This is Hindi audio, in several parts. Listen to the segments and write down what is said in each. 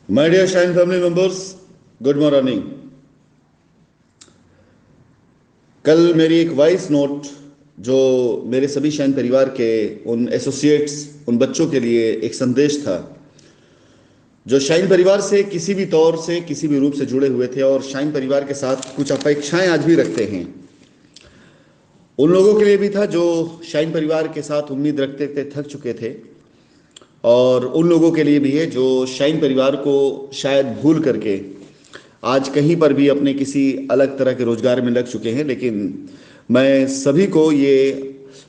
My dear Shine family members, good morning. कल मेरी एक वॉइस नोट जो मेरे सभी शाइन परिवार के उन एसोसिएट्स उन बच्चों के लिए एक संदेश था जो शाइन परिवार से किसी भी तौर से किसी भी रूप से जुड़े हुए थे और शाइन परिवार के साथ कुछ अपेक्षाएं आज भी रखते हैं। उन लोगों के लिए भी था जो शाइन परिवार के साथ उम्मीद रखते थे, थक चुके थे, और उन लोगों के लिए भी है जो शाइन परिवार को शायद भूल करके आज कहीं पर भी अपने किसी अलग तरह के रोजगार में लग चुके हैं। लेकिन मैं सभी को ये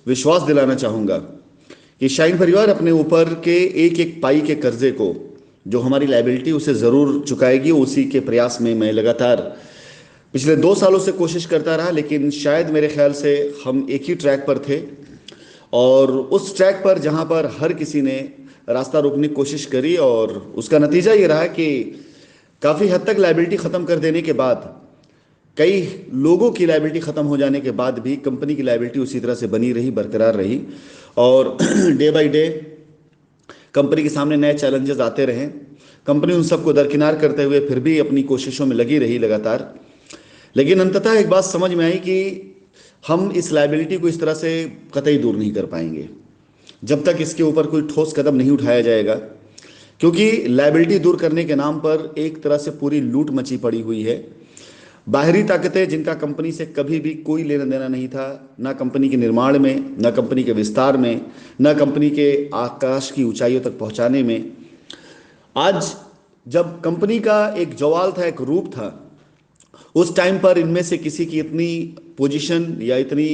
विश्वास दिलाना चाहूँगा कि शाइन परिवार अपने ऊपर के एक एक पाई के कर्जे को, जो हमारी लाइबिलिटी, उसे ज़रूर चुकाएगी। उसी के प्रयास में मैं लगातार पिछले 2 सालों से कोशिश करता रहा, लेकिन शायद मेरे ख्याल से हम एक ही ट्रैक पर थे, और उस ट्रैक पर जहाँ पर हर किसी ने रास्ता रोकने की कोशिश करी, और उसका नतीजा ये रहा कि काफ़ी हद तक लाइबिलिटी ख़त्म कर देने के बाद, कई लोगों की लाइबिलिटी ख़त्म हो जाने के बाद भी कंपनी की लाइबिलिटी उसी तरह से बनी रही, बरकरार रही। और डे बाय डे कंपनी के सामने नए चैलेंजेस आते रहे। कंपनी उन सबको दरकिनार करते हुए फिर भी अपनी कोशिशों में लगी रही लगातार। लेकिन अंततः एक बात समझ में आई कि हम इस लाइबिलिटी को इस तरह से कतई दूर नहीं कर पाएंगे जब तक इसके ऊपर कोई ठोस कदम नहीं उठाया जाएगा, क्योंकि लाइबिलिटी दूर करने के नाम पर एक तरह से पूरी लूट मची पड़ी हुई है। बाहरी ताकतें जिनका कंपनी से कभी भी कोई लेना देना नहीं था, ना कंपनी के निर्माण में, ना कंपनी के विस्तार में, ना कंपनी के आकाश की ऊंचाइयों तक पहुंचाने में, आज जब कंपनी का एक जवाल था, एक रूप था, उस टाइम पर इनमें से किसी की इतनी पोजीशन या इतनी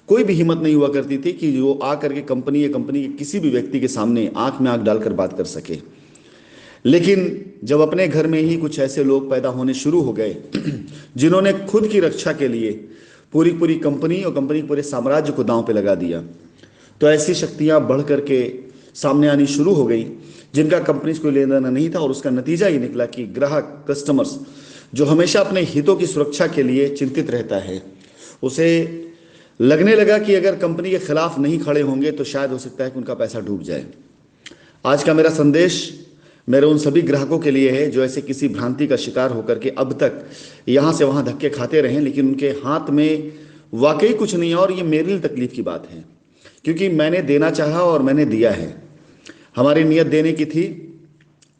कोई भी हिम्मत नहीं हुआ करती थी कि वो आ करके कंपनी या कंपनी के किसी भी व्यक्ति के सामने आंख में आंख डालकर बात कर सके। लेकिन जब अपने घर में ही कुछ ऐसे लोग पैदा होने शुरू हो गए जिन्होंने खुद की रक्षा के लिए पूरी पूरी कंपनी और कंपनी के पूरे साम्राज्य को दांव पे लगा दिया, तो ऐसी शक्तियां बढ़ करके सामने आनी शुरू हो गई जिनका कंपनी से कोई लेना देना नहीं था। और उसका नतीजा ये निकला कि ग्राहक, कस्टमर्स, जो हमेशा अपने हितों की सुरक्षा के लिए चिंतित रहता है, उसे लगने लगा कि अगर कंपनी के खिलाफ नहीं खड़े होंगे तो शायद हो सकता है कि उनका पैसा डूब जाए। आज का मेरा संदेश मेरे उन सभी ग्राहकों के लिए है जो ऐसे किसी भ्रांति का शिकार होकर के अब तक यहाँ से वहाँ धक्के खाते रहे, लेकिन उनके हाथ में वाकई कुछ नहीं है। और ये मेरे लिए तकलीफ की बात है, क्योंकि मैंने देना चाहा और मैंने दिया है। हमारी नीयत देने की थी,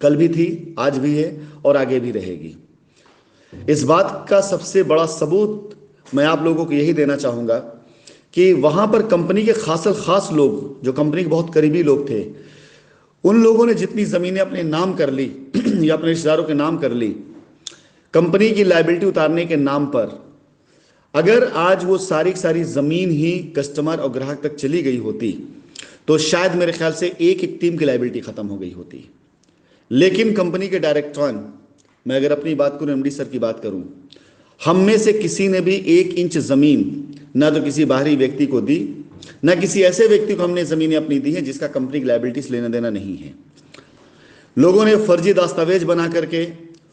कल भी थी, आज भी है और आगे भी रहेगी। इस बात का सबसे बड़ा सबूत मैं आप लोगों को यही देना चाहूँगा कि वहाँ पर कंपनी के खास लोग, जो कंपनी के बहुत करीबी लोग थे, उन लोगों ने जितनी ज़मीनें अपने नाम कर ली या अपने रिश्तेदारों के नाम कर ली कंपनी की लाइबिलिटी उतारने के नाम पर, अगर आज वो सारी की सारी ज़मीन ही कस्टमर और ग्राहक तक चली गई होती तो शायद मेरे ख्याल से एक एक टीम की लाइबिलिटी ख़त्म हो गई होती। लेकिन कंपनी के डायरेक्टर, मैं अगर अपनी बात करूं, एमडी सर की बात करूं, हम में से किसी ने भी 1 इंच ज़मीन ना तो किसी बाहरी व्यक्ति को दी, ना किसी ऐसे व्यक्ति को हमने ज़मीनें अपनी दी हैं जिसका कंपनी की लाइबिलिटी से लेना देना नहीं है। लोगों ने फर्जी दस्तावेज बना करके,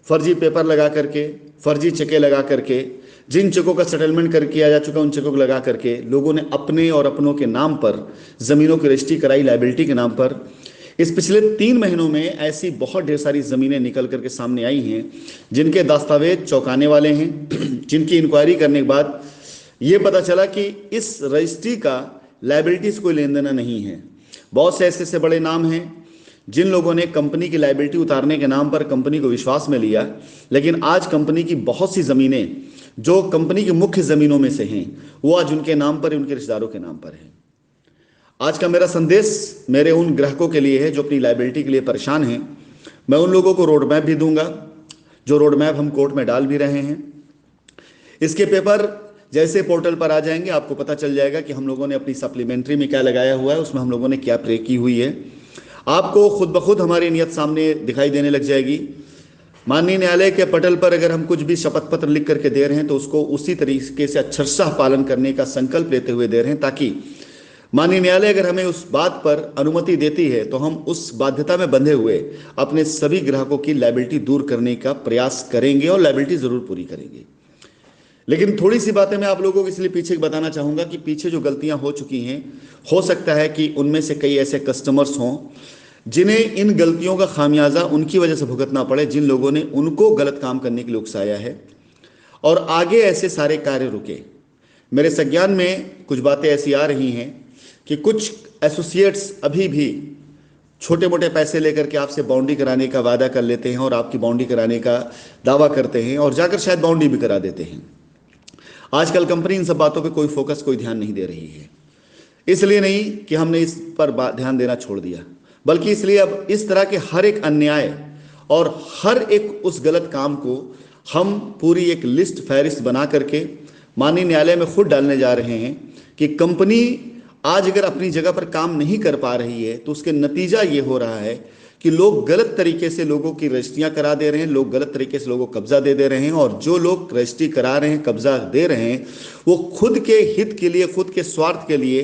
फर्जी पेपर लगा करके, फर्जी चेकें लगा करके, जिन चेकों का सेटलमेंट कर किया जा चुका उन चेकों को लगा करके लोगों ने अपने और अपनों के नाम पर ज़मीनों की रजिस्ट्री कराई, लाइबिलिटी के नाम पर। इस पिछले 3 महीनों में ऐसी बहुत ढेर सारी ज़मीनें निकल करके सामने आई हैं जिनके दस्तावेज चौंकाने वाले हैं, जिनकी इंक्वायरी करने के बाद ये पता चला कि इस रजिस्ट्री का लाइबिलिटी से कोई लेन देना नहीं है। बहुत से ऐसे बड़े नाम हैं जिन लोगों ने कंपनी की लाइबिलिटी उतारने के नाम पर कंपनी को विश्वास में लिया, लेकिन आज कंपनी की बहुत सी ज़मीनें जो कंपनी की मुख्य ज़मीनों में से हैं वो आज उनके नाम पर, उनके रिश्तेदारों के नाम पर है। आज का मेरा संदेश मेरे उन ग्राहकों के लिए है जो अपनी लाइबिलिटी के लिए परेशान हैं। मैं उन लोगों को रोड मैप भी दूंगा, जो रोड मैप हम कोर्ट में डाल भी रहे हैं। इसके पेपर जैसे पोर्टल पर आ जाएंगे आपको पता चल जाएगा कि हम लोगों ने अपनी सप्लीमेंट्री में क्या लगाया हुआ है, उसमें हम लोगों ने क्या प्रे की हुई है। आपको खुद ब खुद हमारी नियत सामने दिखाई देने लग जाएगी। माननीय न्यायालय के पटल पर अगर हम कुछ भी शपथ पत्र लिख करके दे रहे हैं तो उसको उसी तरीके से अक्षरशः पालन करने का संकल्प लेते हुए दे रहे हैं, ताकि माननीय न्यायालय अगर हमें उस बात पर अनुमति देती है तो हम उस बाध्यता में बंधे हुए अपने सभी ग्राहकों की लाइबिलिटी दूर करने का प्रयास करेंगे और लाइबिलिटी जरूर पूरी करेंगे। लेकिन थोड़ी सी बातें मैं आप लोगों को इसलिए पीछे बताना चाहूंगा कि पीछे जो गलतियां हो चुकी हैं, हो सकता है कि उनमें से कई ऐसे कस्टमर्स हों जिन्हें इन गलतियों का खामियाजा उनकी वजह से भुगतना पड़े, जिन लोगों ने उनको गलत काम करने के लिए उकसाया है और आगे ऐसे सारे कार्य रुके। मेरे संज्ञान में कुछ बातें ऐसी आ रही हैं कि कुछ एसोसिएट्स अभी भी छोटे मोटे पैसे लेकर के आपसे बाउंड्री कराने का वादा कर लेते हैं और आपकी बाउंड्री कराने का दावा करते हैं और जाकर शायद बाउंड्री भी करा देते हैं। आजकल कंपनी इन सब बातों पे कोई फोकस, कोई ध्यान नहीं दे रही है। इसलिए नहीं कि हमने इस पर ध्यान देना छोड़ दिया, बल्कि इसलिए अब इस तरह के हर एक अन्याय और हर एक उस गलत काम को हम पूरी एक लिस्ट फहरिस्त बना करके माननीय न्यायालय में खुद डालने जा रहे हैं कि कंपनी आज अगर अपनी जगह पर काम नहीं कर पा रही है तो उसके नतीजा ये हो रहा है कि लोग गलत तरीके से लोगों की रजिस्ट्रियां करा दे रहे हैं, लोग गलत तरीके से लोगों को कब्जा दे रहे हैं, और जो लोग रजिस्ट्री करा रहे हैं, कब्जा दे रहे हैं, वो खुद के हित के लिए, खुद के स्वार्थ के लिए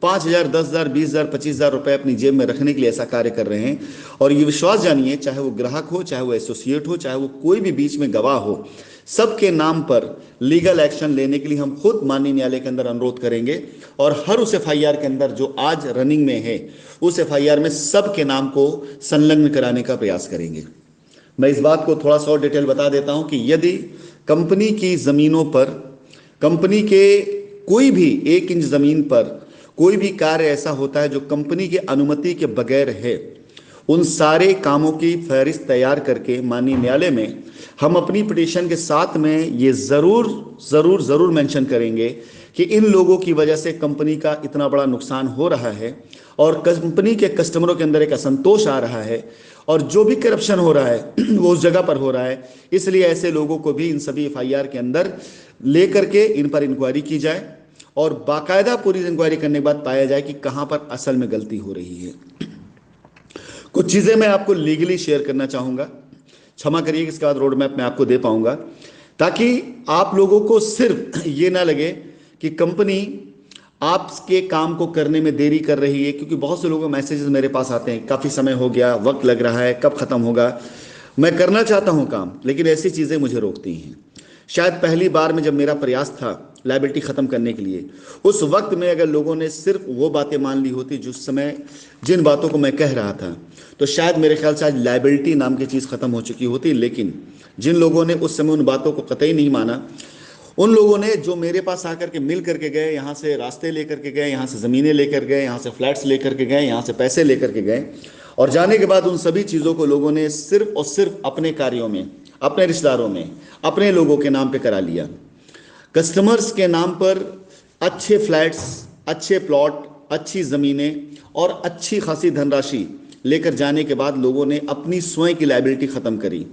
5,000, 10,000, 20,000, 25,000 रुपए अपनी जेब में रखने के लिए ऐसा कार्य कर रहे हैं। और ये विश्वास जानिए, चाहे वो ग्राहक हो, चाहे वो एसोसिएट हो, चाहे वो कोई भी बीच में गवाह हो, सबके नाम पर लीगल एक्शन लेने के लिए हम खुद माननीय न्यायालय के अंदर अनुरोध करेंगे और हर उस एफआईआर के अंदर जो आज रनिंग में है, उस एफआईआर में सबके नाम को संलग्न कराने का प्रयास करेंगे। मैं इस बात को थोड़ा सा और डिटेल बता देता हूं कि यदि कंपनी की जमीनों पर, कंपनी के कोई भी 1 इंच जमीन पर कोई भी कार्य ऐसा होता है जो कंपनी की अनुमति के बगैर है, उन सारे कामों की फहरिस्त तैयार करके माननीय न्यायालय में हम अपनी पिटीशन के साथ में ये जरूर मेंशन करेंगे कि इन लोगों की वजह से कंपनी का इतना बड़ा नुकसान हो रहा है और कंपनी के कस्टमरों के अंदर एक असंतोष आ रहा है और जो भी करप्शन हो रहा है वो उस जगह पर हो रहा है। इसलिए ऐसे लोगों को भी इन सभी एफआईआर के अंदर लेकर के इन पर इंक्वायरी की जाए और बाकायदा पूरी इंक्वायरी करने के बाद पाया जाए कि कहां पर असल में गलती हो रही है। कुछ चीजें मैं आपको लीगली शेयर करना चाहूंगा, क्षमा करिए, इसके बाद रोड मैप मैं आपको दे पाऊंगा, ताकि आप लोगों को सिर्फ ये ना लगे कि कंपनी आपके काम को करने में देरी कर रही है, क्योंकि बहुत से लोगों के मैसेजेस मेरे पास आते हैं, काफ़ी समय हो गया, वक्त लग रहा है, कब ख़त्म होगा। मैं करना चाहता हूं काम, लेकिन ऐसी चीज़ें मुझे रोकती हैं। शायद पहली बार में जब मेरा प्रयास था लायबिलिटी ख़त्म करने के लिए, उस वक्त में अगर लोगों ने सिर्फ वो बातें मान ली होती जिस समय जिन बातों को मैं कह रहा था, तो शायद मेरे ख्याल से आज लायबिलिटी नाम की चीज़ ख़त्म हो चुकी होती। लेकिन जिन लोगों ने उस समय उन बातों को कतई नहीं माना, उन लोगों ने जो मेरे पास आकर के मिल करके गए, यहाँ से रास्ते लेकर के गए, यहाँ से ज़मीनें लेकर गए, यहाँ से फ्लैट्स लेकर के गए, यहाँ से पैसे लेकर के गए, और जाने के बाद उन सभी चीज़ों को लोगों ने सिर्फ और सिर्फ अपने कार्यों में, अपने रिश्तेदारों में, अपने लोगों के नाम पे करा लिया। कस्टमर्स के नाम पर अच्छे फ्लैट्स, अच्छे प्लॉट, अच्छी ज़मीनें और अच्छी खासी धनराशि लेकर जाने के बाद लोगों ने अपनी स्वयं की लायबिलिटी ख़त्म करी।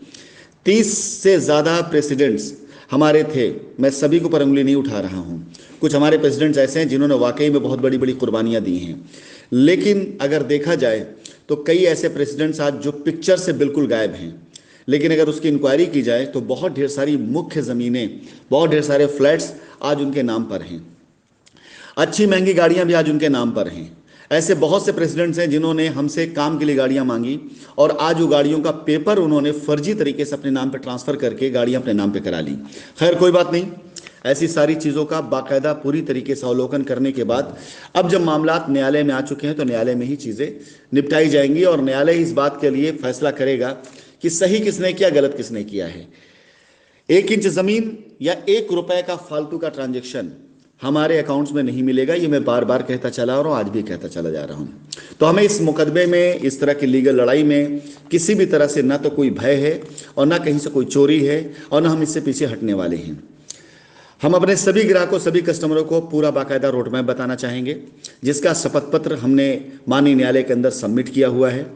30 से ज़्यादा प्रेसिडेंट्स हमारे थे, मैं सभी को पर उंगली नहीं उठा रहा हूं। कुछ हमारे प्रेसिडेंट्स ऐसे हैं जिन्होंने वाकई में बहुत बड़ी बड़ी कुर्बानियां दी हैं, लेकिन अगर देखा जाए तो कई ऐसे प्रेसिडेंट्स आज जो पिक्चर से बिल्कुल गायब हैं। लेकिन अगर उसकी इंक्वायरी की जाए तो बहुत ढेर सारी मुख्य ज़मीनें, बहुत ढेर सारे फ्लैट्स आज उनके नाम पर हैं, अच्छी महंगी गाड़ियां भी आज उनके नाम पर हैं। ऐसे बहुत से प्रेसिडेंट्स हैं जिन्होंने हमसे काम के लिए गाड़ियां मांगी और आज वो गाड़ियों का पेपर उन्होंने फर्जी तरीके से अपने नाम पर ट्रांसफ़र करके गाड़ियां अपने नाम पे करा ली। खैर कोई बात नहीं, ऐसी सारी चीज़ों का बाकायदा पूरी तरीके से अवलोकन करने के बाद अब जब मामला न्यायालय में आ चुके हैं तो न्यायालय में ही चीज़ें निपटाई जाएंगी और न्यायालय इस बात के लिए फैसला करेगा कि सही किसने किया, गलत किसने किया है। 1 इंच ज़मीन या 1 रुपए का फालतू का ट्रांजेक्शन हमारे अकाउंट्स में नहीं मिलेगा, ये मैं बार बार कहता चला और आज भी कहता चला जा रहा हूं। तो हमें इस मुकदमे में, इस तरह की लीगल लड़ाई में किसी भी तरह से ना तो कोई भय है और ना कहीं से कोई चोरी है और ना हम इससे पीछे हटने वाले हैं। हम अपने सभी ग्राहकों, सभी कस्टमरों को पूरा बाकायदा रोड मैप बताना चाहेंगे, जिसका शपथ पत्र हमने माननीय न्यायालय के अंदर सबमिट किया हुआ है।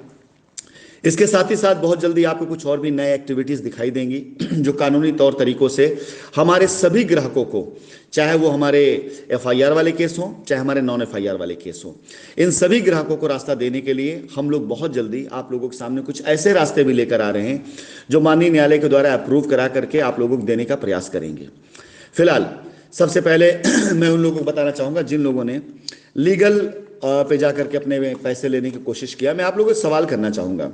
इसके साथ ही साथ बहुत जल्दी आपको कुछ और भी नए एक्टिविटीज़ दिखाई देंगी जो कानूनी तौर तरीकों से हमारे सभी ग्राहकों को, चाहे वो हमारे एफआईआर वाले केस हों, चाहे हमारे नॉन एफआईआर वाले केस हों, इन सभी ग्राहकों को रास्ता देने के लिए हम लोग बहुत जल्दी आप लोगों के सामने कुछ ऐसे रास्ते भी लेकर आ रहे हैं जो माननीय न्यायालय के द्वारा अप्रूव करा करके आप लोगों को देने का प्रयास करेंगे। फिलहाल सबसे पहले मैं उन लोगों को बताना चाहूँगा जिन लोगों ने लीगल पे जाकर के अपने पैसे लेने की कोशिश किया। मैं आप लोगों से सवाल करना चाहूँगा,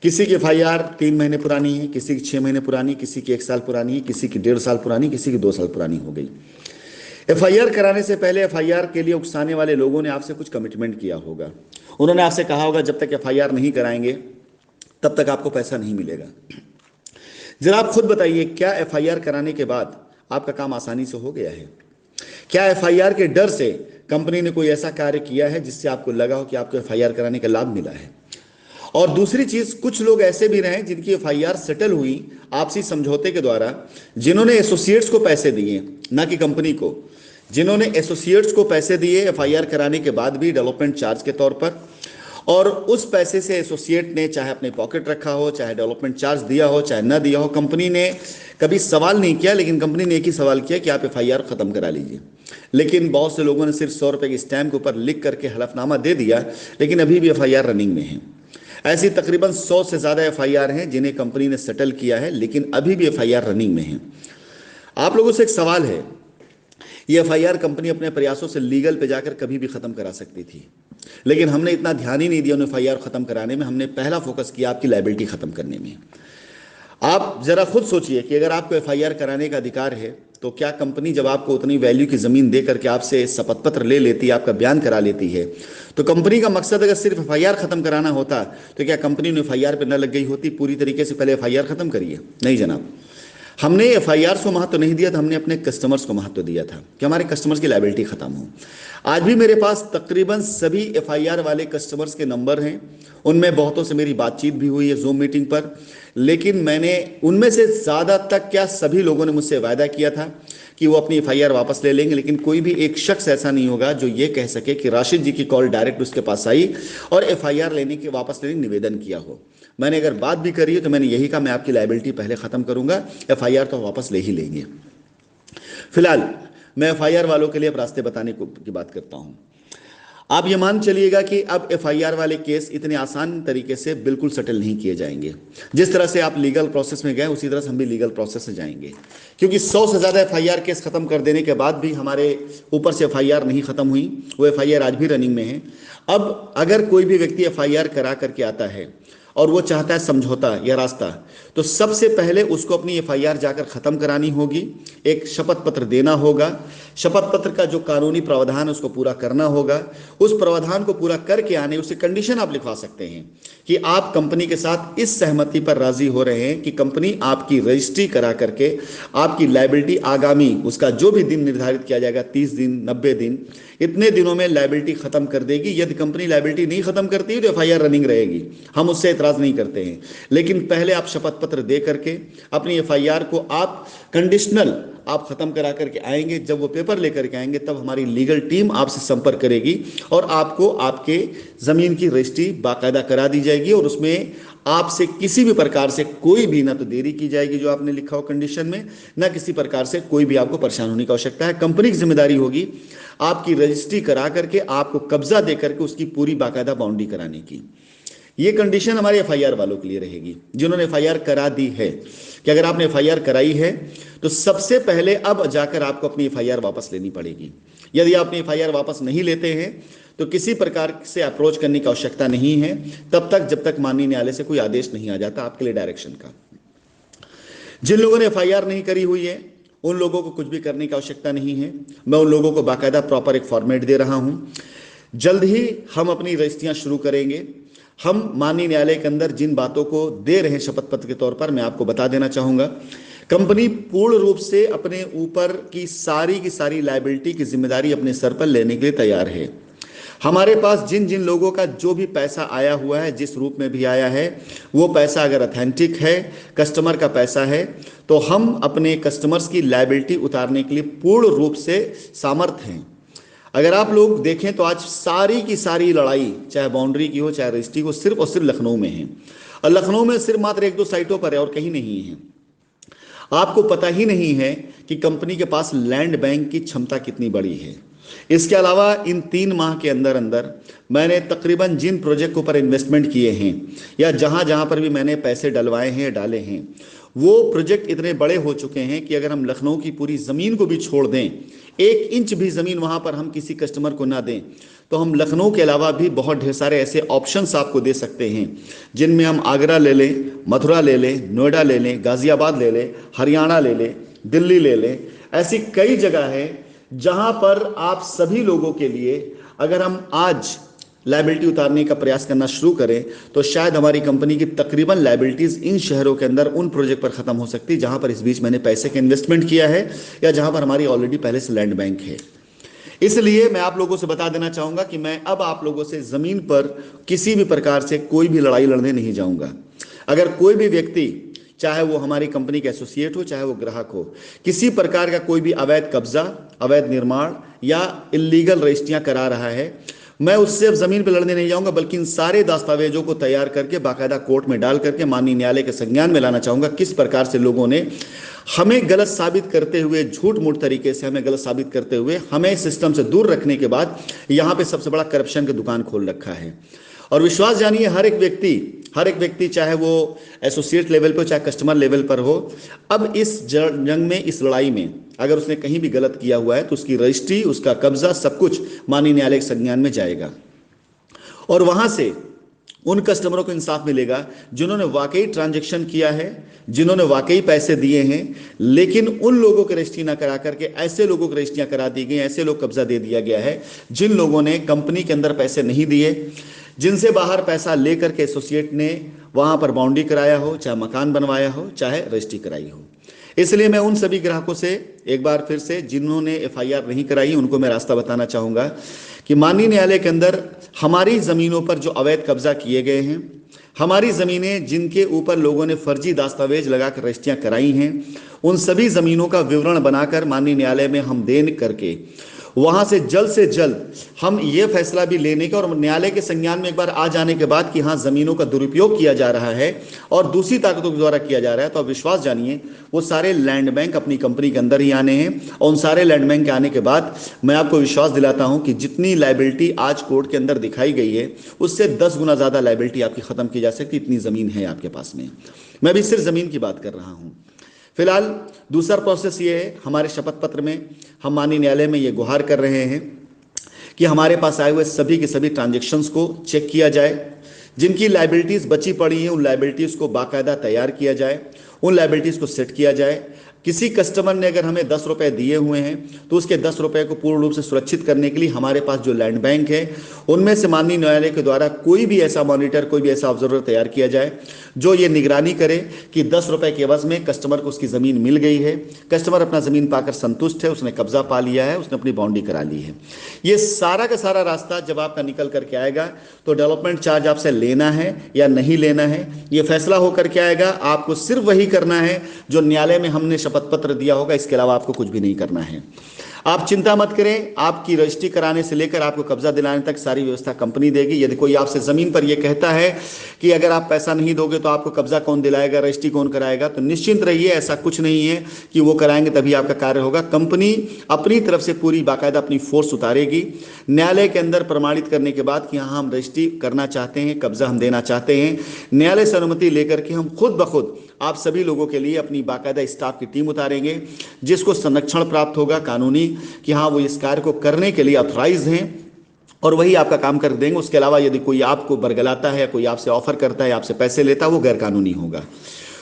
किसी की एफआईआर 3 महीने पुरानी है, किसी की 6 महीने पुरानी, किसी की 1 साल पुरानी है, किसी की 1.5 साल पुरानी, किसी की 2 साल पुरानी हो गई। एफआईआर कराने से पहले एफआईआर के लिए उकसाने वाले लोगों ने आपसे कुछ कमिटमेंट किया होगा उन्होंने आपसे कहा होगा जब तक एफआईआर नहीं कराएंगे तब तक आपको पैसा नहीं मिलेगा। जरा आप खुद बताइए, क्या एफआईआर कराने के बाद आपका काम आसानी से हो गया है? क्या एफआईआर के डर से कंपनी ने कोई ऐसा कार्य किया है जिससे आपको लगा हो कि आपको एफआईआर कराने का लाभ मिला है? और दूसरी चीज, कुछ लोग ऐसे भी रहे जिनकी एफआईआर सेटल हुई आपसी समझौते के द्वारा, जिन्होंने एसोसिएट्स को पैसे दिए, ना कि कंपनी को, जिन्होंने एसोसिएट्स को पैसे दिए एफआईआर कराने के बाद भी डेवलपमेंट चार्ज के तौर पर, और उस पैसे से एसोसिएट ने चाहे अपने पॉकेट रखा हो, चाहे डेवलपमेंट चार्ज दिया हो, चाहे ना दिया हो, कंपनी ने कभी सवाल नहीं किया, लेकिन कंपनी ने एक ही सवाल किया कि आप एफआईआर खत्म करा लीजिए। लेकिन बहुत से लोगों ने सिर्फ 100 रुपए की स्टैम्प के ऊपर लिख करके हलफनामा दे दिया, लेकिन अभी भी एफआईआर रनिंग में है। ऐसी तकरीबन 100 से ज्यादा एफआईआर हैं जिन्हें कंपनी ने सेटल किया है, लेकिन अभी भी एफआईआर रनिंग में है। आप लोगों से एक सवाल है, ये एफआईआर कंपनी अपने प्रयासों से लीगल पे जाकर कभी भी खत्म करा सकती थी, लेकिन हमने इतना ध्यान ही नहीं दिया उन एफआईआर खत्म कराने में। हमने पहला फोकस किया आपकी लायबिलिटी खत्म करने में। आप जरा खुद सोचिए कि अगर आपको एफआईआर कराने का अधिकार है तो क्या कंपनी जब आपको उतनी वैल्यू की जमीन दे करके आपसे शपथ पत्र ले लेती है, आपका बयान करा लेती है, तो कंपनी का मकसद अगर सिर्फ एफआईआर खत्म कराना होता तो क्या कंपनी ने एफआईआर पे न लग गई होती? पूरी तरीके से पहले एफआईआर खत्म करिए। नहीं जनाब, हमने एफआईआर को महत्व नहीं दिया था, हमने अपने कस्टमर्स को महत्व दिया था कि हमारे कस्टमर्स की लायबिलिटी खत्म हो। आज भी मेरे पास तकरीबन सभी एफआईआर वाले कस्टमर्स के नंबर हैं, उनमें बहुतों से मेरी बातचीत भी हुई है जूम मीटिंग पर, लेकिन मैंने उनमें से ज़्यादा तक क्या सभी लोगों ने मुझसे वायदा किया था कि वो अपनी एफआईआर वापस ले लेंगे, लेकिन कोई भी एक शख्स ऐसा नहीं होगा जो ये कह सके कि राशिद जी की कॉल डायरेक्ट उसके पास आई और एफआईआर लेने के वापस लेने निवेदन किया हो। मैंने अगर बात भी करी है तो मैंने यही कहा, मैं आपकी लायबिलिटी पहले ख़त्म करूंगा, एफआईआर तो वापस ले ही लेंगे। फिलहाल मैं एफआईआर वालों के लिए अब रास्ते बताने की बात करता हूं। आप ये मान चलिएगा कि अब एफआईआर वाले केस इतने आसान तरीके से बिल्कुल सेटल नहीं किए जाएंगे। जिस तरह से आप लीगल प्रोसेस में गए उसी तरह से हम भी लीगल प्रोसेस से जाएंगे, क्योंकि 100 से ज़्यादा एफआईआर केस खत्म कर देने के बाद भी हमारे ऊपर से एफआईआर नहीं खत्म हुई, वो एफआईआर आज भी रनिंग में है। अब अगर कोई भी व्यक्ति एफआईआर करा करके आता है और वो चाहता है समझौता या रास्ता, तो सबसे पहले उसको अपनी एफआईआर जाकर ख़त्म करानी होगी, एक शपथ पत्र देना होगा, शपथ पत्र का जो कानूनी प्रावधान है उसको पूरा करना होगा। उस प्रावधान को पूरा करके आने, उससे कंडीशन आप लिखवा सकते हैं कि आप कंपनी के साथ इस सहमति पर राजी हो रहे हैं कि कंपनी आपकी रजिस्ट्री करा करके आपकी लायबिलिटी आगामी उसका जो भी दिन निर्धारित किया जाएगा, 30 दिन, 90 दिन, इतने दिनों में लायबिलिटी खत्म कर देगी। यदि कंपनी लायबिलिटी नहीं खत्म करती है तो एफआईआर रनिंग रहेगी, हम उससे एतराज नहीं करते हैं, लेकिन पहले आप शपथ पत्र दे करके अपनी एफआईआर को आप कंडीशनल आप खत्म करा करके आएंगे। जब वो पेपर लेकर के आएंगे तब हमारी लीगल टीम आपसे संपर्क करेगी और आपको आपके जमीन की रजिस्ट्री बाकायदा करा दी जाएगी और उसमें आपसे किसी भी प्रकार से कोई भी ना तो देरी की जाएगी जो आपने लिखा हो कंडीशन में, ना किसी प्रकार से कोई भी आपको परेशान होने की आवश्यकता है। कंपनी की जिम्मेदारी होगी आपकी रजिस्ट्री करा करके आपको कब्जा दे करके उसकी पूरी बाकायदा बाउंड्री कराने की। ये कंडीशन हमारे एफआईआर वालों के लिए रहेगी जिन्होंने एफआईआर करा दी है, कि अगर आपने एफआईआर कराई है तो सबसे पहले अब जाकर आपको अपनी एफआईआर वापस लेनी पड़ेगी। यदि आप अपनी एफआईआर वापस नहीं लेते हैं तो किसी प्रकार से अप्रोच करने की आवश्यकता नहीं है तब तक जब तक माननीय न्यायालय से कोई आदेश नहीं आ जाता आपके लिए डायरेक्शन का। जिन लोगों ने एफआईआर नहीं करी हुई है उन लोगों को कुछ भी करने की आवश्यकता नहीं है। मैं उन लोगों को बाकायदा प्रॉपर एक फॉर्मेट दे रहा हूं। जल्द ही हम अपनी रजिस्ट्रियां शुरू करेंगे। हम माननीय न्यायालय के अंदर जिन बातों को दे रहे हैं शपथ पत्र के तौर पर, मैं आपको बता देना चाहूंगा। कंपनी पूर्ण रूप से अपने ऊपर की सारी लायबिलिटी की जिम्मेदारी अपने सर पर लेने के लिए तैयार है। हमारे पास जिन जिन लोगों का जो भी पैसा आया हुआ है, जिस रूप में भी आया है, वो पैसा अगर ऑथेंटिक है, कस्टमर का पैसा है, तो हम अपने कस्टमर्स की लायबिलिटी उतारने के लिए पूर्ण रूप से सामर्थ्य हैं। अगर आप लोग देखें तो आज सारी की सारी लड़ाई चाहे बाउंड्री की हो चाहे रजिस्ट्री को सिर्फ और सिर्फ लखनऊ में है, और लखनऊ में सिर्फ मात्र 1-2 साइटों पर है और कहीं नहीं है। आपको पता ही नहीं है कि कंपनी के पास लैंड बैंक की क्षमता कितनी बड़ी है। इसके अलावा इन 3 माह के अंदर अंदर मैंने तकरीबन जिन प्रोजेक्ट के ऊपर इन्वेस्टमेंट किए हैं या जहां जहां पर भी मैंने पैसे डलवाए हैं डाले हैं, वो प्रोजेक्ट इतने बड़े हो चुके हैं कि अगर हम लखनऊ की पूरी ज़मीन को भी छोड़ दें, 1 इंच भी ज़मीन वहां पर हम किसी कस्टमर को ना दें, तो हम लखनऊ के अलावा भी बहुत ढेर सारे ऐसे ऑप्शंस आपको दे सकते हैं जिनमें हम आगरा ले लें, मथुरा ले लें, नोएडा ले लें, गाज़ियाबाद ले लें, हरियाणा ले लें, दिल्ली ले लें। ऐसी कई जगह है जहां पर आप सभी लोगों के लिए, अगर हम आज लायबिलिटी उतारने का प्रयास करना शुरू करें तो शायद हमारी कंपनी की तकरीबन लायबिलिटीज इन शहरों के अंदर उन प्रोजेक्ट पर खत्म हो सकती जहां पर इस बीच मैंने पैसे का इन्वेस्टमेंट किया है या जहां पर हमारी ऑलरेडी पहले से लैंड बैंक है। इसलिए मैं आप लोगों से बता देना चाहूंगा कि मैं अब आप लोगों से जमीन पर किसी भी प्रकार से कोई भी लड़ाई लड़ने नहीं जाऊंगा। अगर कोई भी व्यक्ति, चाहे वो हमारी कंपनी के एसोसिएट हो, चाहे वो ग्राहक हो, किसी प्रकार का कोई भी अवैध कब्जा, अवैध निर्माण या इलीगल रजिस्ट्रियां करा रहा है, मैं उससे अब जमीन पर लड़ने नहीं जाऊंगा, बल्कि इन सारे दस्तावेजों को तैयार करके बाकायदा कोर्ट में डाल करके माननीय न्यायालय के संज्ञान में लाना चाहूंगा किस प्रकार से लोगों ने हमें गलत साबित करते हुए, झूठ मूठ तरीके से हमें गलत साबित करते हुए, हमें सिस्टम से दूर रखने के बाद यहां पे सबसे बड़ा करप्शन की दुकान खोल रखा है। और विश्वास जानिए, हर एक व्यक्ति चाहे वो एसोसिएट लेवल पर चाहे कस्टमर लेवल पर हो, अब इस जंग में, इस लड़ाई में अगर उसने कहीं भी गलत किया हुआ है तो उसकी रजिस्ट्री, उसका कब्जा, सब कुछ माननीय न्यायालय के संज्ञान में जाएगा और वहां से उन कस्टमरों को इंसाफ मिलेगा जिन्होंने वाकई ट्रांजैक्शन किया है, जिन्होंने वाकई पैसे दिए हैं, लेकिन उन लोगों की रजिस्ट्री ना करा करके ऐसे लोगों की रजिस्ट्रियां करा दी गई, ऐसे लोग कब्जा दे दिया गया है जिन लोगों ने कंपनी के अंदर पैसे नहीं दिए, जिनसे बाहर पैसा लेकर के एसोसिएट ने वहां पर बाउंड्री कराया हो, चाहे मकान बनवाया हो, चाहे रजिस्ट्री कराई हो। इसलिए मैं उन सभी ग्राहकों से एक बार फिर से, जिन्होंने एफआईआर नहीं कराई, उनको मैं रास्ता बताना चाहूंगा कि माननीय न्यायालय के अंदर हमारी जमीनों पर जो अवैध कब्जा किए गए हैं, हमारी जमीनें जिनके ऊपर लोगों ने फर्जी दस्तावेज लगाकर रजिस्ट्रियां कराई हैं, उन सभी जमीनों का विवरण बनाकर माननीय न्यायालय में हम देन करके वहां से जल्द हम ये फैसला भी लेने का, और न्यायालय के संज्ञान में एक बार आ जाने के बाद कि हाँ जमीनों का दुरुपयोग किया जा रहा है और दूसरी ताकतों के द्वारा किया जा रहा है, तो आप विश्वास जानिए वो सारे लैंड बैंक अपनी कंपनी के अंदर ही आने हैं। और उन सारे लैंड बैंक के आने के बाद मैं आपको विश्वास दिलाता हूं कि जितनी लायबिलिटी आज कोर्ट के अंदर दिखाई गई है उससे 10 गुना ज्यादा लायबिलिटी आपकी खत्म की जा सकती, इतनी जमीन है आपके पास में। मैं भी सिर्फ जमीन की बात कर रहा हूं। फिलहाल दूसरा प्रोसेस ये है, हमारे शपथ पत्र में हम माननीय न्यायालय में ये गुहार कर रहे हैं कि हमारे पास आए हुए सभी के सभी ट्रांजैक्शंस को चेक किया जाए, जिनकी लायबिलिटीज बची पड़ी हैं उन लायबिलिटीज को बाकायदा तैयार किया जाए, उन लायबिलिटीज को सेट किया जाए। किसी कस्टमर ने अगर हमें 10 रुपए दिए हुए हैं तो उसके 10 रुपए को पूर्ण रूप से सुरक्षित करने के लिए हमारे पास जो लैंड बैंक है उनमें से माननीय न्यायालय के द्वारा कोई भी ऐसा मॉनिटर, कोई भी ऐसा ऑब्जर्वर तैयार किया जाए जो ये निगरानी करे कि 10 रुपए के एवज में कस्टमर को उसकी जमीन मिल गई है, कस्टमर अपना जमीन पाकर संतुष्ट है, उसने कब्जा पा लिया है, उसने अपनी बाउंड्री करा ली है। ये सारा का सारा रास्ता जब आपका निकल करके आएगा तो डेवलपमेंट चार्ज आपसे लेना है या नहीं लेना है, ये फैसला होकर के आएगा। आपको सिर्फ वही करना है जो न्यायालय में हमने शपथ पत्र दिया होगा, इसके अलावा आपको कुछ भी नहीं करना है। आप चिंता मत करें, आपकी रजिस्ट्री कराने से लेकर आपको कब्जा दिलाने तक सारी व्यवस्था कंपनी देगी। यदि कोई आपसे जमीन पर यह कहता है कि अगर आप पैसा नहीं दोगे तो आपको कब्जा कौन दिलाएगा, रजिस्ट्री कौन कराएगा, तो निश्चिंत रहिए, ऐसा कुछ नहीं है कि वो कराएंगे तभी आपका कार्य होगा। कंपनी अपनी तरफ से पूरी बाकायदा अपनी फोर्स उतारेगी न्यायालय के अंदर प्रमाणित करने के बाद कि हाँ हम रजिस्ट्री करना चाहते हैं, कब्जा हम देना चाहते हैं। न्यायालय से अनुमति लेकर के हम खुद ब खुद आप सभी लोगों के लिए अपनी बाकायदा स्टाफ की टीम उतारेंगे, जिसको संरक्षण प्राप्त होगा कानूनी कि हाँ वो इस कार्य को करने के लिए ऑथराइज हैं और वही आपका काम कर देंगे। उसके अलावा यदि कोई आपको बरगलाता है, कोई आपसे ऑफर करता है, आपसे पैसे लेता है, वो गैर कानूनी होगा।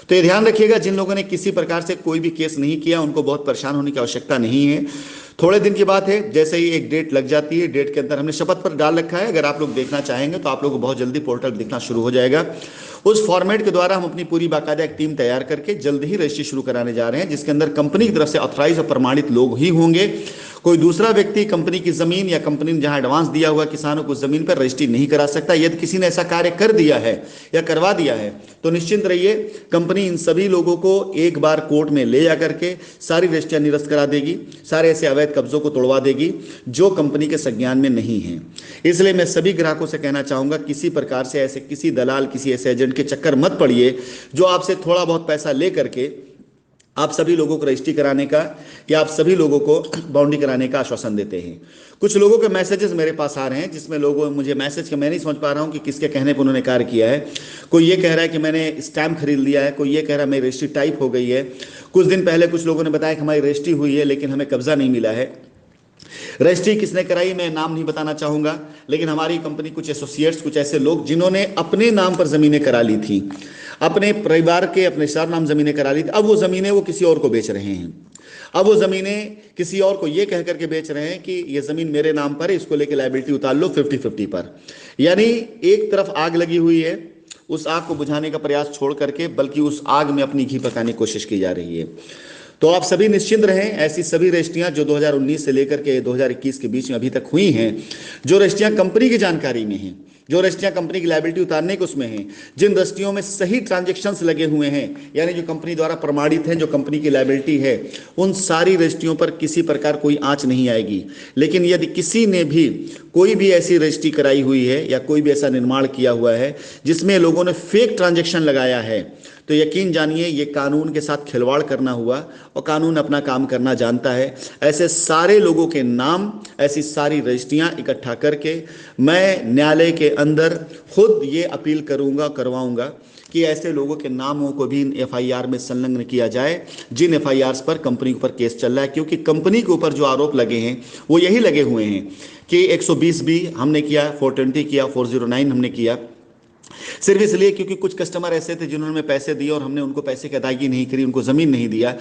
तो ये ध्यान रखिएगा, जिन लोगों ने किसी प्रकार से कोई भी केस नहीं किया उनको बहुत परेशान होने की आवश्यकता नहीं है। थोड़े दिन की बात है, जैसे ही एक डेट लग जाती है, डेट के अंदर हमने शपथ पर डाल रखा है, अगर आप लोग देखना चाहेंगे तो आप लोगों को बहुत जल्दी पोर्टल दिखना शुरू हो जाएगा। उस फॉर्मेट के द्वारा हम अपनी पूरी बाकायदा एक टीम तैयार करके जल्द ही रजिस्ट्री शुरू कराने जा रहे हैं, जिसके अंदर कंपनी की तरफ से ऑथराइज और प्रमाणित लोग ही होंगे। कोई दूसरा व्यक्ति कंपनी की जमीन या कंपनी ने जहां एडवांस दिया हुआ किसानों को जमीन पर रजिस्ट्री नहीं करा सकता। यदि किसी ने ऐसा कार्य कर दिया है या करवा दिया है तो निश्चिंत रहिए, कंपनी इन सभी लोगों को एक बार कोर्ट में ले जाकर के सारी रजिस्ट्रियां निरस्त करा देगी, सारे ऐसे अवैध कब्जों को तोड़वा देगी जो कंपनी के संज्ञान में नहीं है। इसलिए मैं सभी ग्राहकों से कहना चाहूंगा, किसी प्रकार से ऐसे किसी दलाल, किसी ऐसे एजेंट के चक्कर मत पड़िए जो आपसे थोड़ा बहुत पैसा ले करके आप सभी लोगों को रजिस्ट्री कराने का या आप सभी लोगों को बाउंड्री कराने का आश्वासन देते हैं। कुछ लोगों के मैसेजेस मेरे पास आ रहे हैं जिसमें लोगों मुझे मैसेज के मैं नहीं समझ पा रहा हूं कि किसके कहने पर उन्होंने कार्य किया है। कोई ये कह रहा है कि मैंने स्टैम्प खरीद लिया है, कोई ये कह रहा है मेरी रजिस्ट्री टाइप हो गई है। कुछ दिन पहले कुछ लोगों ने बताया कि हमारी रजिस्ट्री हुई है लेकिन हमें कब्जा नहीं मिला है। रजिस्ट्री किसने कराई मैं नाम नहीं बताना चाहूंगा, लेकिन हमारी कंपनी कुछ एसोसिएट्स, कुछ ऐसे लोग जिन्होंने अपने नाम पर जमीनें करा ली थी, अपने परिवार के अपने सरनाम जमीनें करा ली थी, अब वो जमीनें वो किसी और को बेच रहे हैं। अब वो जमीनें किसी और को ये कह करके बेच रहे हैं कि ये जमीन मेरे नाम पर है, इसको लेके लायबिलिटी उतार लो 50-50 पर। यानी एक तरफ आग लगी हुई है, उस आग को बुझाने का प्रयास छोड़ करके बल्कि उस आग में अपनी घी पकाने की कोशिश की जा रही है। तो आप सभी निश्चिंत रहें, ऐसी सभी रजिस्ट्रियां जो 2019 से लेकर के 2021 के बीच में अभी तक हुई हैं, जो रजिस्ट्रियां कंपनी की जानकारी में हैं, जो रजिस्ट्रियां कंपनी की लायबिलिटी उतारने के उसमें हैं, जिन रजिस्ट्रियों में सही ट्रांजैक्शंस लगे हुए हैं, यानी जो कंपनी द्वारा प्रमाणित हैं, जो कंपनी की लायबिलिटी है, उन सारी रजिस्ट्रियों पर किसी प्रकार कोई आंच नहीं आएगी। लेकिन यदि किसी ने भी कोई भी ऐसी रजिस्ट्री कराई हुई है या कोई भी ऐसा निर्माण किया हुआ है जिसमें लोगों ने फेक ट्रांजैक्शन लगाया है, तो यकीन जानिए ये कानून के साथ खिलवाड़ करना हुआ, और कानून अपना काम करना जानता है। ऐसे सारे लोगों के नाम, ऐसी सारी रजिस्ट्रियां इकट्ठा करके मैं न्यायालय के अंदर खुद ये अपील करवाऊंगा कि ऐसे लोगों के नामों को भी एफआईआर में संलग्न किया जाए, जिन एफआईआर पर कंपनी के ऊपर केस चल रहा है। क्योंकि कंपनी के ऊपर जो आरोप लगे हैं वो यही लगे हुए हैं कि 120 भी हमने किया, 420 किया, 409 हमने किया, सिर्फ इसलिए क्योंकि कुछ कस्टमर ऐसे थे जिन्होंने हमें पैसे दिए और हमने उनको पैसे की अदायगी नहीं करी, उनको जमीन नहीं दिया।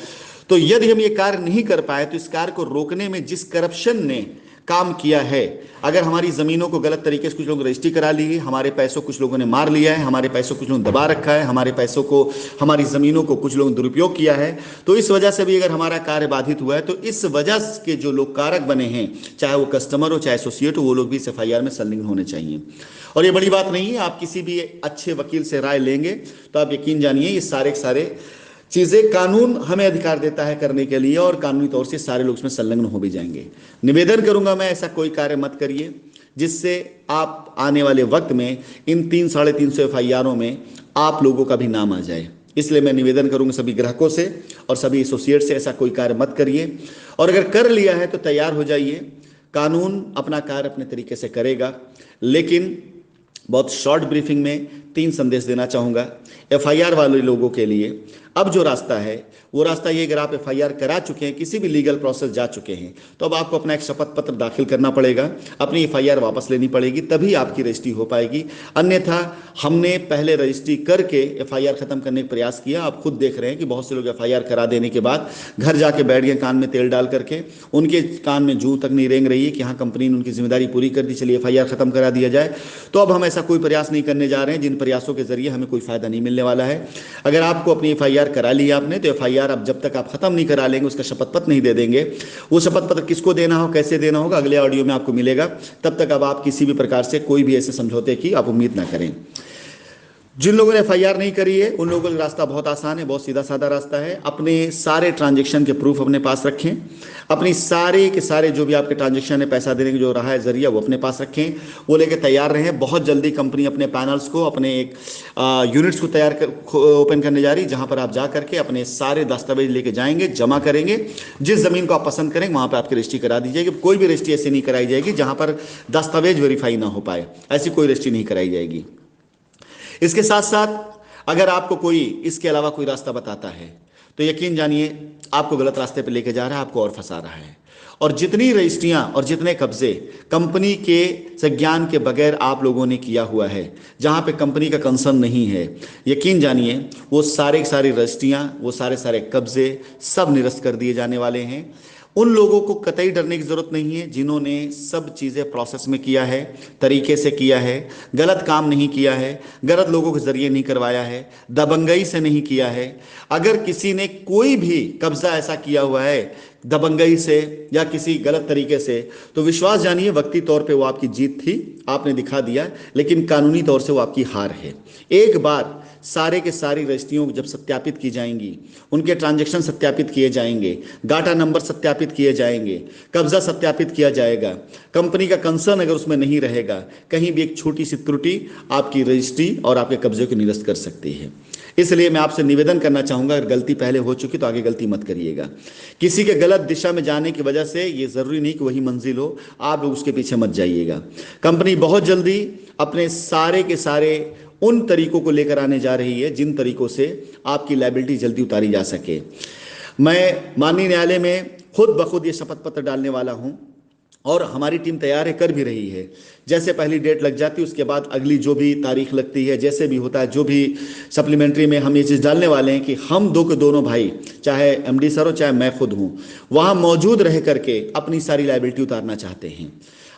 तो यदि हम ये कार्य नहीं कर पाए तो इस कार्य को रोकने में जिस करप्शन ने काम किया है, अगर हमारी जमीनों को गलत तरीके से कुछ लोग रजिस्ट्री करा ली है, हमारे पैसों कुछ लोगों ने मार लिया है, हमारे पैसों कुछ लोगों ने दबा रखा है, हमारे पैसों को, हमारी जमीनों को कुछ लोगों ने दुरुपयोग किया है, तो इस वजह से भी अगर हमारा कार्य बाधित हुआ है तो इस वजह के जो लोग कारक बने हैं, चाहे वो कस्टमर हो चाहे एसोसिएट हो, वो लोग भी इस एफआईआर में संलग्न होने चाहिए। और ये बड़ी बात नहीं है, आप किसी भी अच्छे वकील से राय लेंगे तो आप यकीन जानिए ये सारे चीजें कानून हमें अधिकार देता है करने के लिए, और कानूनी तौर से सारे लोग इसमें संलग्न हो भी जाएंगे। निवेदन करूंगा मैं, ऐसा कोई कार्य मत करिए जिससे आप आने वाले वक्त में इन 300-350 एफआईआरों में आप लोगों का भी नाम आ जाए। इसलिए मैं निवेदन करूंगा सभी ग्राहकों से और सभी एसोसिएट से, ऐसा कोई कार्य मत करिए, और अगर कर लिया है तो तैयार हो जाइए। कानून अपना कार्य अपने तरीके से करेगा। लेकिन बहुत शॉर्ट ब्रीफिंग में 3 संदेश देना चाहूँगा एफआईआर वाले लोगों के लिए। अब जो रास्ता है वो रास्ता ये, अगर आप एफआईआर करा चुके हैं, किसी भी लीगल प्रोसेस जा चुके हैं, तो अब आपको अपना एक शपथ पत्र दाखिल करना पड़ेगा, अपनी एफआईआर वापस लेनी पड़ेगी, तभी आपकी रजिस्ट्री हो पाएगी। अन्यथा हमने पहले रजिस्ट्री करके एफआईआर खत्म करने का प्रयास किया। आप खुद देख रहे हैं कि बहुत से लोग एफआईआर करा देने के बाद घर जाके बैठ गए कान में तेल डाल करके, उनके कान में जूं तक नहीं रेंग रही है कि हाँ कंपनी ने उनकी जिम्मेदारी पूरी कर दी, चलिए एफआईआर खत्म करा दिया जाए। तो अब हम ऐसा कोई प्रयास नहीं करने जा रहे हैं जिन प्रयासों के जरिए हमें कोई फायदा नहीं मिलने वाला है। अगर आपको अपनी एफआईआर करा ली आपने, तो एफआईआर अब जब तक आप खत्म नहीं करा लेंगे, उसका शपथ पत्र नहीं दे देंगे, वो शपथ पत्र किसको देना हो, कैसे देना होगा, अगले ऑडियो में आपको मिलेगा। तब तक अब आप किसी भी प्रकार से कोई भी ऐसे समझौते की आप उम्मीद ना करें। जिन लोगों ने एफआईआर नहीं करी है उन लोगों का रास्ता बहुत आसान है, बहुत सीधा साधा रास्ता है। अपने सारे ट्रांजैक्शन के प्रूफ अपने पास रखें, अपनी सारे के सारे जो भी आपके ट्रांजैक्शन है, पैसा देने का जो रहा है जरिया, वो अपने पास रखें, वो लेके तैयार रहें। बहुत जल्दी कंपनी अपने पैनल्स को, अपने एक यूनिट्स को तैयार कर ओपन करने जा रही, जहां पर आप जा करके अपने सारे दस्तावेज लेके जाएंगे, जमा करेंगे। जिस जमीन को आप पसंद करेंगे वहां पर आपकी रजिस्ट्री करा दी जाएगी। कोई भी रजिस्ट्री ऐसी नहीं कराई जाएगी जहां पर दस्तावेज वेरीफाई ना हो पाए, ऐसी कोई रजिस्ट्री नहीं कराई जाएगी। इसके साथ साथ अगर आपको कोई इसके अलावा कोई रास्ता बताता है तो यकीन जानिए आपको गलत रास्ते पर लेके जा रहा है, आपको और फंसा रहा है। और जितनी रजिस्ट्रियां और जितने कब्जे कंपनी के संज्ञान के बगैर आप लोगों ने किया हुआ है, जहां पे कंपनी का कंसर्न नहीं है, यकीन जानिए वो सारे सारी रजिस्ट्रियां, वो सारे कब्जे सब निरस्त कर दिए जाने वाले हैं। उन लोगों को कतई डरने की जरूरत नहीं है जिन्होंने सब चीज़ें प्रोसेस में किया है, तरीके से किया है, गलत काम नहीं किया है, गलत लोगों के जरिए नहीं करवाया है, दबंगई से नहीं किया है। अगर किसी ने कोई भी कब्जा ऐसा किया हुआ है दबंगई से या किसी गलत तरीके से, तो विश्वास जानिए वक्ती तौर पे वो आपकी जीत थी, आपने दिखा दिया, लेकिन कानूनी तौर से वो आपकी हार है। एक बार सारे के सारी रजिस्ट्रियों जब सत्यापित की जाएंगी, उनके ट्रांजैक्शन सत्यापित किए जाएंगे, डाटा नंबर सत्यापित किए जाएंगे, कब्जा सत्यापित किया जाएगा, कंपनी का कंसर्न अगर उसमें नहीं रहेगा, कहीं भी एक छोटी सी त्रुटि आपकी रजिस्ट्री और आपके कब्जे को निरस्त कर सकती है। इसलिए मैं आपसे निवेदन करना चाहूंगा, अगर गलती पहले हो चुकी तो आगे गलती मत करिएगा। किसी के गलत दिशा में जाने की वजह से ये जरूरी नहीं कि वही मंजिल हो, आप लोग उसके पीछे मत जाइएगा। कंपनी बहुत जल्दी अपने सारे के सारे उन तरीकों को लेकर आने जा रही है जिन तरीकों से आपकी लायबिलिटी जल्दी उतारी जा सके। मैं माननीय न्यायालय में खुद ब खुद ये शपथ पत्र डालने वाला हूं और हमारी टीम तैयार है, कर भी रही है। जैसे पहली डेट लग जाती है उसके बाद अगली जो भी तारीख लगती है, जैसे भी होता है, जो भी सप्लीमेंट्री में हम ये चीज़ डालने वाले हैं कि हम दो के दोनों भाई, चाहे एमडी सर हो चाहे मैं खुद हूँ, वहाँ मौजूद रह करके अपनी सारी लाइबिलिटी उतारना चाहते हैं।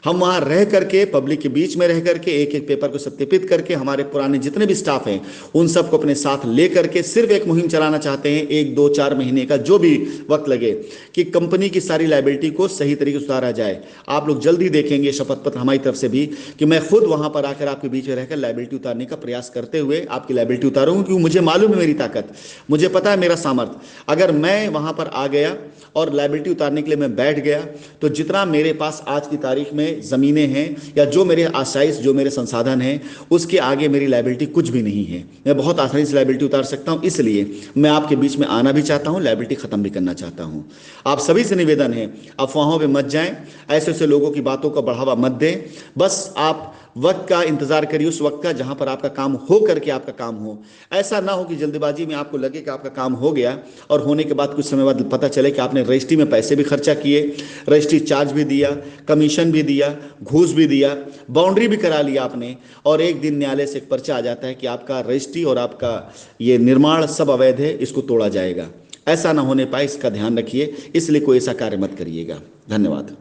हम वहाँ रह करके, पब्लिक के बीच में रह करके, एक एक पेपर को सत्यापित करके, हमारे पुराने जितने भी स्टाफ हैं उन सबको अपने साथ ले करके सिर्फ एक मुहिम चलाना चाहते हैं, 1 2 4 महीने का जो भी वक्त लगे, कि कंपनी की सारी लाइबिलिटी को सही तरीके से उतारा जाए। आप लोग जल्दी देखेंगे शपथ पत्र हमारी तरफ से भी कि मैं खुद वहां पर आकर आपके बीच में रहकर लाइबिलिटी उतारने का प्रयास करते हुए आपकी लाइबिलिटी उतारूंगा, क्योंकि मुझे मालूम है मेरी ताकत, मुझे पता है मेरा सामर्थ्य। अगर मैं वहां पर आ गया और लाइबिलिटी उतारने के लिए मैं बैठ गया, तो जितना मेरे पास आज की तारीख में ज़मीनें हैं या जो मेरे आशाइश, जो मेरे संसाधन हैं, उसके आगे मेरी लाइबिलिटी कुछ भी नहीं है। मैं बहुत आसानी से लाइबिलिटी उतार सकता हूं। इसलिए मैं आपके बीच में आना भी चाहता हूं, लाइबिलिटी ख़त्म भी करना चाहता हूं। आप सभी से निवेदन है, अफवाहों पे मत जाएं, ऐसे ऐसे लोगों की बातों को बढ़ावा मत दें। बस आप वक्त का इंतजार करिए, उस वक्त का जहां पर आपका काम हो करके आपका काम हो। ऐसा ना हो कि जल्दबाजी में आपको लगे कि आपका काम हो गया और होने के बाद कुछ समय बाद पता चले कि आपने रजिस्ट्री में पैसे भी खर्चा किए, रजिस्ट्री चार्ज भी दिया, कमीशन भी दिया, घूस भी दिया, बाउंड्री भी करा लिया आपने, और एक दिन न्यायालय से एक पर्चा आ जाता है कि आपका रजिस्ट्री और आपका ये निर्माण सब अवैध है, इसको तोड़ा जाएगा। ऐसा ना होने पाए, इसका ध्यान रखिए, इसलिए कोई ऐसा कार्य मत करिएगा। धन्यवाद।